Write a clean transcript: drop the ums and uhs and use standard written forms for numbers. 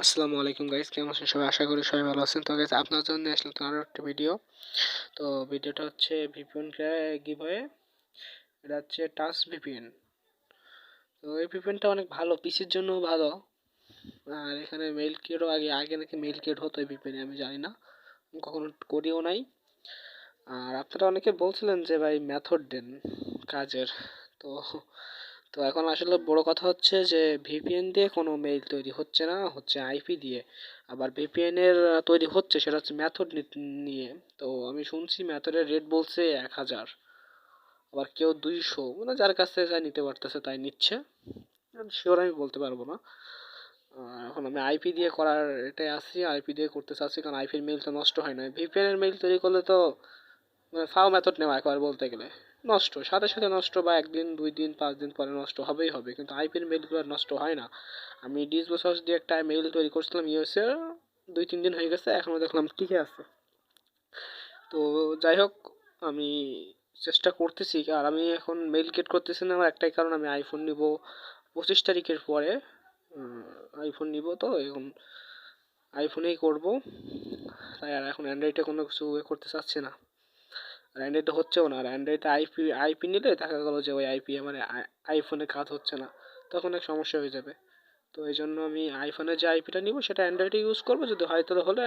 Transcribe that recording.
আসসালামু আলাইকুম গাইস, কেমন আছেন সবাই? আশা করি সবাই ভালো আছেন। তো গাইস, আপনার জন্য আসলে তো আরো একটা ভিডিও। তো ভিডিওটা হচ্ছে ভিপিএন গিভওয়ে। এটা হচ্ছে টাচ ভিপিএন। তো এই ভিপিএনটা অনেক ভালো, পিসির জন্য ভালো। আর এখানে মেইল কিটও আগে নাকি মেইল কিট হতো এই ভিপিএনে, আমি জানি না, আমি কখনো করিও নাই। আর আপনারা অনেকে বলছিলেন যে ভাই মেথড দেন কাজের। তো তো এখন আসলে বড় কথা হচ্ছে যে ভিপিএন দিয়ে কোনো মেইল তৈরি হচ্ছে না, হচ্ছে আইপি দিয়ে। আবার ভিপিএন এর তৈরি হচ্ছে, সেটা হচ্ছে মেথড নিয়ে। তো আমি শুনছি মেথডের রেট বলছে 1000, আবার কেউ 200, মানে যার কাছে যা নিতে পারতেছে তাই নিচ্ছে। শিওর আমি বলতে পারবো না। এখন আমি আইপি দিয়ে করার এটাই আছি, আইপি দিয়ে করতে চাচ্ছি, কারণ আইপির মেইল তো নষ্ট হয় না। ভিপিএন এর মেইল তৈরি করলে তো মানে ফাও মেথড নেওয়া একবার বলতে গেলে নষ্ট, সাথে সাথে নষ্ট, বা একদিন 2 দিন 5 দিন পরে নষ্ট হবেই হবে, কিন্তু আইপির মেইলগুলো নষ্ট হয় না। আমি ডিসবোসাস দিয়ে একটা মেইল তৈরি করছিলাম ইউএসএ, 2-3 দিন হয়ে গেছে, এখনও দেখলাম টিকে আছে। তো যাই হোক, আমি চেষ্টা করতেছি। আর আমি এখন মেইল গেট করতেছি না, আমার একটাই কারণ, আমি আইফোন নিব 25 তারিখের পরে। আইফোন নিব, তো এখন আইফোনেই করব। তাই আর এখন অ্যান্ড্রয়েডে কোনো কিছু করতে চাচ্ছি না। আর অ্যান্ড্রয়েডে হচ্ছেও না। আর অ্যান্ড্রয়েডে আইপি নিলে দেখা গেলো যে ওই আইপি মানে আইফোনে কাজ হচ্ছে না, তখন এক সমস্যা হয়ে যাবে। তো এই জন্য আমি আইফোনে যে আইপিটা নিব সেটা অ্যান্ড্রয়েডে ইউজ করবো, যদি হয় তাহলে হলে